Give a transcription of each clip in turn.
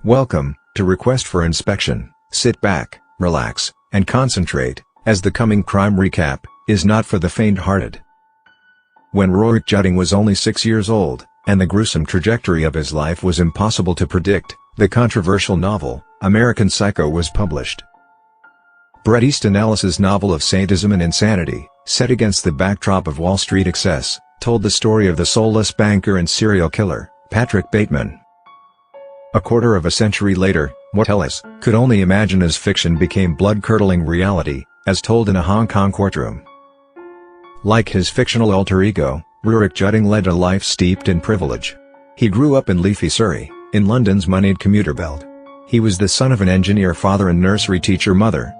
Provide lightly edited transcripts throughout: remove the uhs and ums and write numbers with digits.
Welcome to Request for Inspection. Sit back, relax, and concentrate, as the coming crime recap is not for the faint-hearted. When Rurik Jutting was only 6 years old, and the gruesome trajectory of his life was impossible to predict, the controversial novel, American Psycho was published. Bret Easton Ellis's novel of sadism and insanity, set against the backdrop of Wall Street excess, told the story of the soulless banker and serial killer, Patrick Bateman. A quarter of a century later, what Ellis could only imagine as fiction became blood-curdling reality, as told in a Hong Kong courtroom. Like his fictional alter ego, Rurik Jutting led a life steeped in privilege. He grew up in leafy Surrey, in London's moneyed commuter belt. He was the son of an engineer father and nursery teacher mother.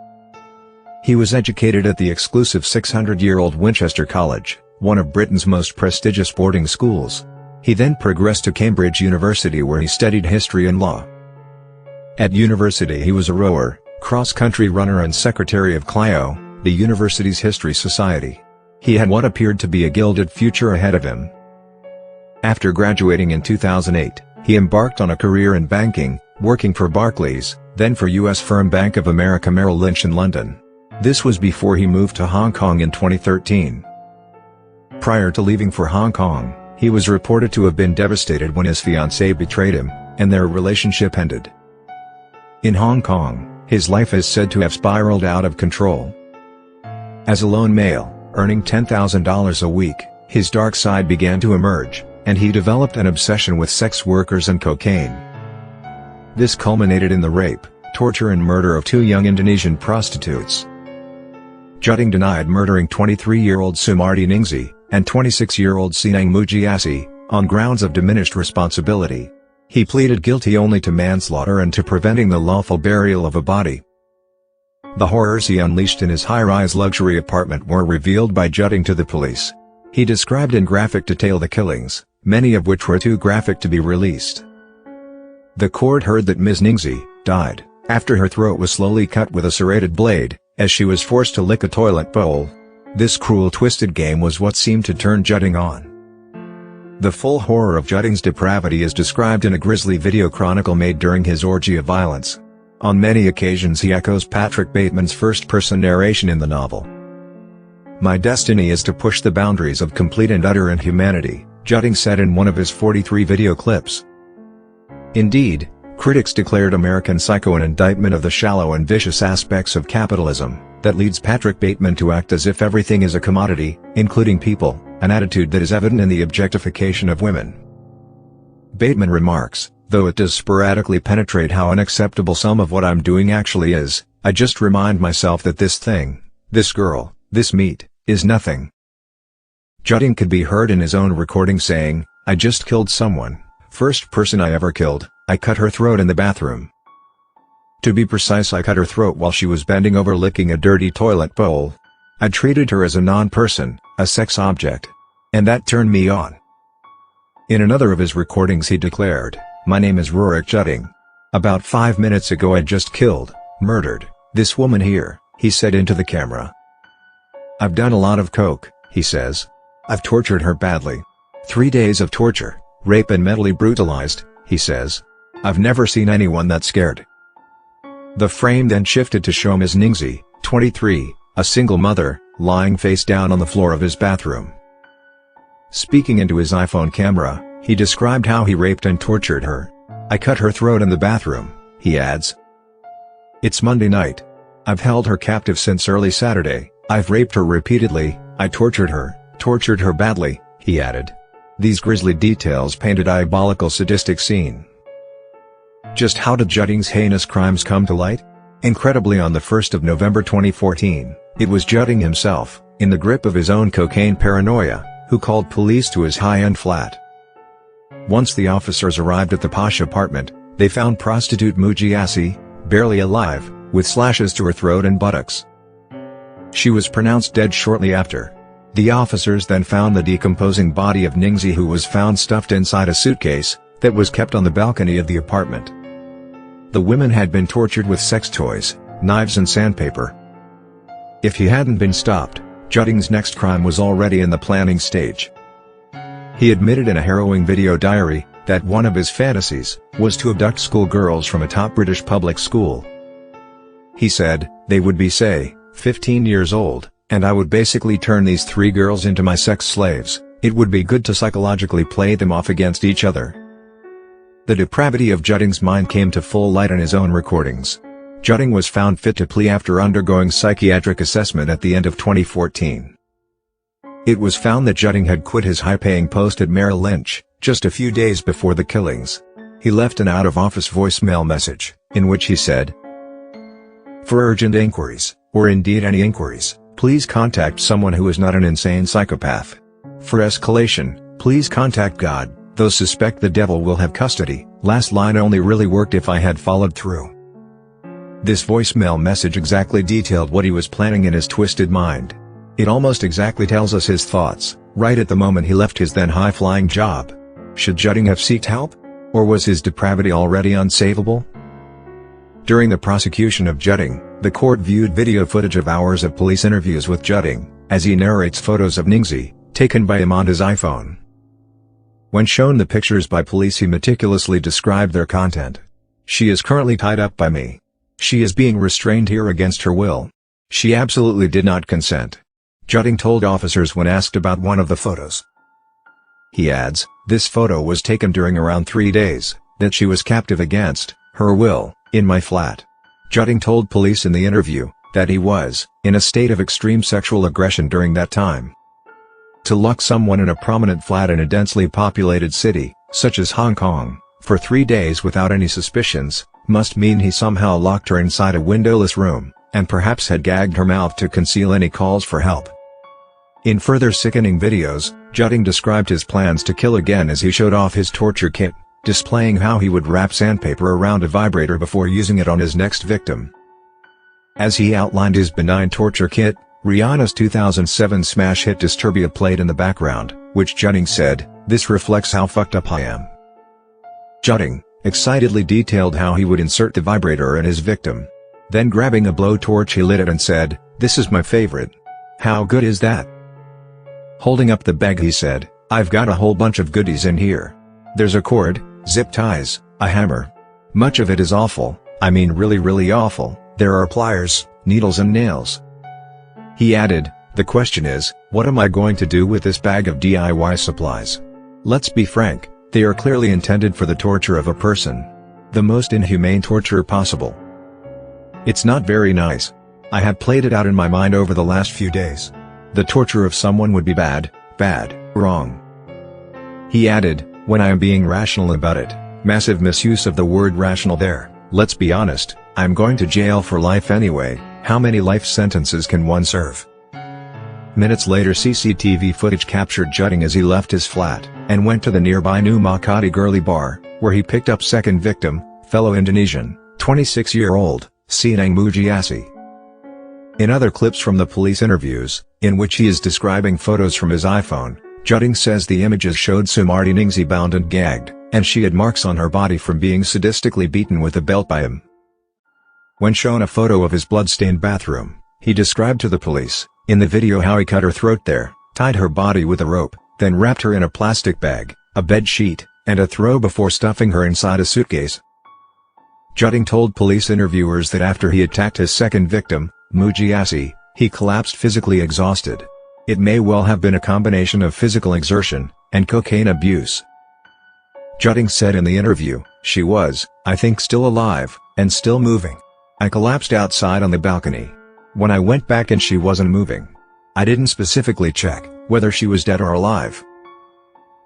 He was educated at the exclusive 600-year-old Winchester College, one of Britain's most prestigious boarding schools. He then progressed to Cambridge University, where he studied history and law. At university he was a rower, cross-country runner and secretary of CLIO, the university's history society. He had what appeared to be a gilded future ahead of him. After graduating in 2008, he embarked on a career in banking, working for Barclays, then for U.S. firm Bank of America Merrill Lynch in London. This was before he moved to Hong Kong in 2013. Prior to leaving for Hong Kong, he was reported to have been devastated when his fiancée betrayed him, and their relationship ended. In Hong Kong, his life is said to have spiraled out of control. As a lone male, earning $10,000 a week, his dark side began to emerge, and he developed an obsession with sex workers and cocaine. This culminated in the rape, torture and murder of 2 young Indonesian prostitutes. Jutting denied murdering 23-year-old Sumardi Ningsi and 26-year-old Sinang Mujiasi, on grounds of diminished responsibility. He pleaded guilty only to manslaughter and to preventing the lawful burial of a body. The horrors he unleashed in his high-rise luxury apartment were revealed by Jutting to the police. He described in graphic detail the killings, many of which were too graphic to be released. The court heard that Ms. Ningsi died after her throat was slowly cut with a serrated blade, as she was forced to lick a toilet bowl. This cruel twisted game was what seemed to turn Jutting on. The full horror of Jutting's depravity is described in a grisly video chronicle made during his orgy of violence. On many occasions he echoes Patrick Bateman's first-person narration in the novel. "My destiny is to push the boundaries of complete and utter inhumanity," Jutting said in one of his 43 video clips. Indeed, critics declared American Psycho an indictment of the shallow and vicious aspects of capitalism that leads Patrick Bateman to act as if everything is a commodity, including people, an attitude that is evident in the objectification of women. Bateman remarks, "Though it does sporadically penetrate how unacceptable some of what I'm doing actually is, I just remind myself that this thing, this girl, this meat, is nothing." Jutting could be heard in his own recording saying, "I just killed someone, first person I ever killed, I cut her throat in the bathroom. To be precise, I cut her throat while she was bending over licking a dirty toilet bowl. I treated her as a non-person, a sex object. And that turned me on." In another of his recordings he declared, "My name is Rurik Jutting. About 5 minutes ago I just killed, murdered, this woman here," he said into the camera. "I've done a lot of coke," he says. "I've tortured her badly. 3 days of torture, rape and mentally brutalized," he says. "I've never seen anyone that scared." The frame then shifted to show Ms. Ningsi, 23, a single mother, lying face down on the floor of his bathroom. Speaking into his iPhone camera, he described how he raped and tortured her. "I cut her throat in the bathroom," he adds. "It's Monday night. I've held her captive since early Saturday. I've raped her repeatedly, I tortured her badly," he added. These grisly details paint a diabolical sadistic scene. Just how did Jutting's heinous crimes come to light? Incredibly, on the 1st of November 2014, it was Jutting himself, in the grip of his own cocaine paranoia, who called police to his high-end flat. Once the officers arrived at the posh apartment, they found prostitute Mujiasi, barely alive, with slashes to her throat and buttocks. She was pronounced dead shortly after. The officers then found the decomposing body of Ningsi, who was found stuffed inside a suitcase that was kept on the balcony of the apartment. The women had been tortured with sex toys, knives and sandpaper. If he hadn't been stopped, Jutting's next crime was already in the planning stage. He admitted in a harrowing video diary that one of his fantasies was to abduct schoolgirls from a top British public school. He said, they would be say, 15 years old, and I would basically turn these 3 girls into my sex slaves. It would be good to psychologically play them off against each other. The depravity of Jutting's mind came to full light in his own recordings. Jutting was found fit to plea after undergoing psychiatric assessment at the end of 2014. It was found that Jutting had quit his high-paying post at Merrill Lynch just a few days before the killings. He left an out-of-office voicemail message, in which he said, "For urgent inquiries, or indeed any inquiries, please contact someone who is not an insane psychopath. For escalation, please contact God. Those suspect the devil will have custody." Last line only really worked if I had followed through. This voicemail message exactly detailed what he was planning in his twisted mind. It almost exactly tells us his thoughts, right at the moment he left his then high-flying job. Should Jutting have sought help? Or was his depravity already unsavable? During the prosecution of Jutting, the court viewed video footage of hours of police interviews with Jutting, as he narrates photos of Ningsi, taken by him on his iPhone. When shown the pictures by police, he meticulously described their content. "She is currently tied up by me. She is being restrained here against her will. She absolutely did not consent," Jutting told officers when asked about one of the photos. He adds, "This photo was taken during around 3 days, that she was captive against her will, in my flat." Jutting told police in the interview, that he was in a state of extreme sexual aggression during that time. To lock someone in a prominent flat in a densely populated city, such as Hong Kong, for 3 days without any suspicions, must mean he somehow locked her inside a windowless room, and perhaps had gagged her mouth to conceal any calls for help. In further sickening videos, Jutting described his plans to kill again as he showed off his torture kit, displaying how he would wrap sandpaper around a vibrator before using it on his next victim. As he outlined his benign torture kit, Rihanna's 2007 smash hit Disturbia played in the background, which Jutting said, "This reflects how fucked up I am." Jutting excitedly detailed how he would insert the vibrator in his victim. Then grabbing a blowtorch he lit it and said, "This is my favorite. How good is that?" Holding up the bag he said, "I've got a whole bunch of goodies in here. There's a cord, zip ties, a hammer. Much of it is awful, I mean really awful. There are pliers, needles and nails." He added, "The question is, what am I going to do with this bag of DIY supplies? Let's be frank, they are clearly intended for the torture of a person. The most inhumane torture possible. It's not very nice. I have played it out in my mind over the last few days. The torture of someone would be bad, wrong." He added, "When I am being rational about it," massive misuse of the word rational there, "let's be honest, I'm going to jail for life anyway. How many life sentences can one serve?" Minutes later, CCTV footage captured Jutting as he left his flat, and went to the nearby New Makati Girly Bar, where he picked up second victim, fellow Indonesian, 26-year-old, Sinang Mujiasi. In other clips from the police interviews, in which he is describing photos from his iPhone, Jutting says the images showed Sumardi Ningsi bound and gagged, and she had marks on her body from being sadistically beaten with a belt by him. When shown a photo of his blood-stained bathroom, he described to the police, in the video, how he cut her throat there, tied her body with a rope, then wrapped her in a plastic bag, a bed sheet, and a throw before stuffing her inside a suitcase. Jutting told police interviewers that after he attacked his second victim, Mujiasi, he collapsed physically exhausted. It may well have been a combination of physical exertion and cocaine abuse. Jutting said in the interview, "She was, I think, still alive, and still moving. I collapsed outside on the balcony. When I went back and she wasn't moving. I didn't specifically check whether she was dead or alive."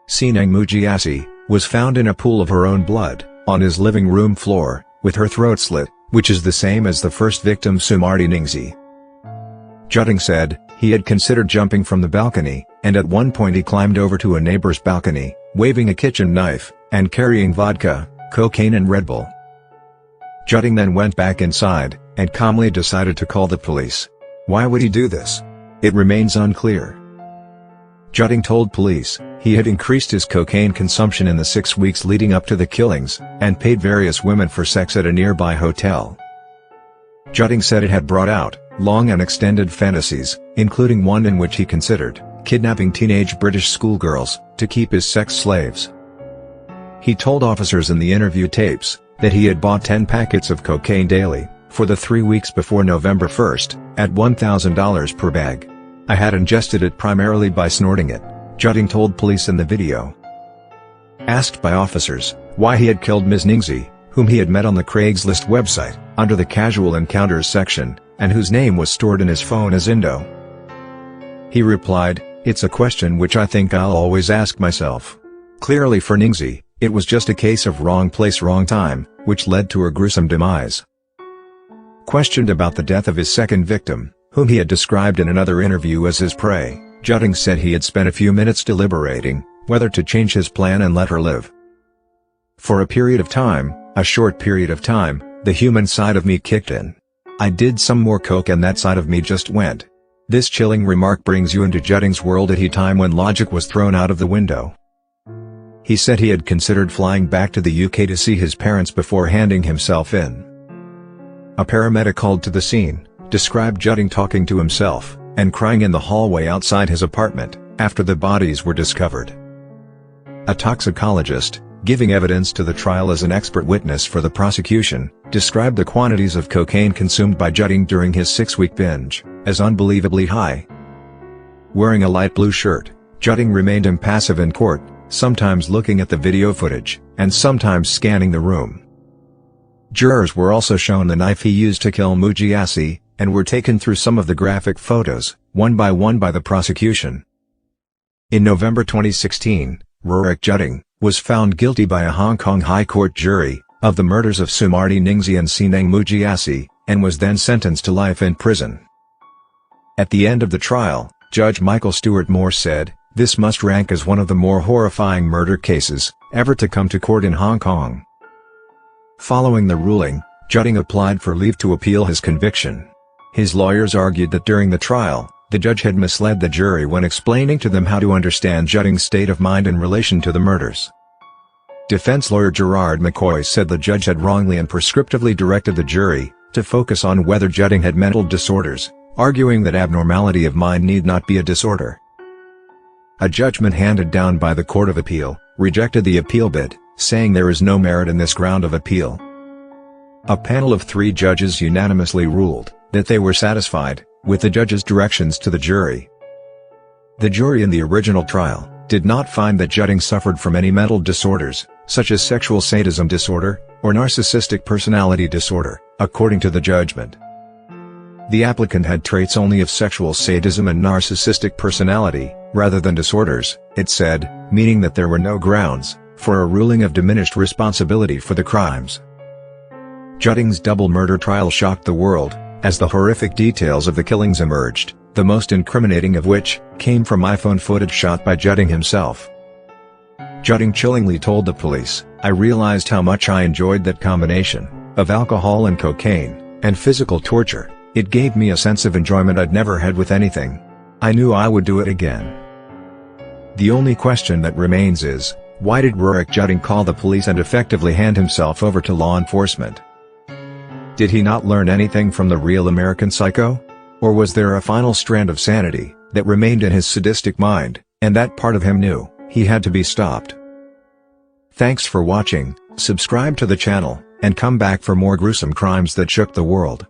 Sinang Mujiasi was found in a pool of her own blood, on his living room floor, with her throat slit, which is the same as the first victim Sumardi Ningsi. Jutting said, he had considered jumping from the balcony, and at one point he climbed over to a neighbor's balcony, waving a kitchen knife, and carrying vodka, cocaine and Red Bull. Jutting then went back inside, and calmly decided to call the police. Why would he do this? It remains unclear. Jutting told police, he had increased his cocaine consumption in the 6 weeks leading up to the killings, and paid various women for sex at a nearby hotel. Jutting said it had brought out long and extended fantasies, including one in which he considered kidnapping teenage British schoolgirls to keep as sex slaves. He told officers in the interview tapes that he had bought 10 packets of cocaine daily for the 3 weeks before November 1st, at $1,000 per bag. "I had ingested it primarily by snorting it," Jutting told police in the video. Asked by officers why he had killed Ms. Ningsi, whom he had met on the Craigslist website, under the casual encounters section, and whose name was stored in his phone as Indo, he replied, "It's a question which I think I'll always ask myself. Clearly for Ningsi, it was just a case of wrong place wrong time, which led to her gruesome demise." Questioned about the death of his second victim, whom he had described in another interview as his prey, Jutting said he had spent a few minutes deliberating whether to change his plan and let her live. "For a period of time, a short period of time, the human side of me kicked in. I did some more coke and that side of me just went." This chilling remark brings you into Jutting's world at a time when logic was thrown out of the window. He said he had considered flying back to the UK to see his parents before handing himself in. A paramedic called to the scene described Jutting talking to himself and crying in the hallway outside his apartment after the bodies were discovered. A toxicologist, giving evidence to the trial as an expert witness for the prosecution, described the quantities of cocaine consumed by Jutting during his 6-week binge as unbelievably high. Wearing a light blue shirt, Jutting remained impassive in court, sometimes looking at the video footage, and sometimes scanning the room. Jurors were also shown the knife he used to kill Mujiasi, and were taken through some of the graphic photos, one by the prosecution. In November 2016, Rurik Jutting was found guilty by a Hong Kong High Court jury of the murders of Sumarti Ningsi and Sineng Mujiasi, and was then sentenced to life in prison. At the end of the trial, Judge Michael Stewart Moore said, "This must rank as one of the more horrifying murder cases ever to come to court in Hong Kong." Following the ruling, Jutting applied for leave to appeal his conviction. His lawyers argued that during the trial, the judge had misled the jury when explaining to them how to understand Jutting's state of mind in relation to the murders. Defense lawyer Gerard McCoy said the judge had wrongly and prescriptively directed the jury to focus on whether Jutting had mental disorders, arguing that abnormality of mind need not be a disorder. A judgment handed down by the Court of Appeal rejected the appeal bid, saying there is no merit in this ground of appeal. A panel of 3 judges unanimously ruled that they were satisfied with the judge's directions to the jury. The jury in the original trial did not find that Jutting suffered from any mental disorders, such as sexual sadism disorder or narcissistic personality disorder, according to the judgment. The applicant had traits only of sexual sadism and narcissistic personality, rather than disorders, it said, meaning that there were no grounds for a ruling of diminished responsibility for the crimes. Jutting's double murder trial shocked the world, as the horrific details of the killings emerged, the most incriminating of which came from iPhone footage shot by Jutting himself. Jutting chillingly told the police, "I realized how much I enjoyed that combination of alcohol and cocaine, and physical torture. It gave me a sense of enjoyment I'd never had with anything. I knew I would do it again." The only question that remains is, why did Rurik Jutting call the police and effectively hand himself over to law enforcement? Did he not learn anything from the real American Psycho? Or was there a final strand of sanity that remained in his sadistic mind, and that part of him knew he had to be stopped? Thanks for watching, subscribe to the channel, and come back for more gruesome crimes that shook the world.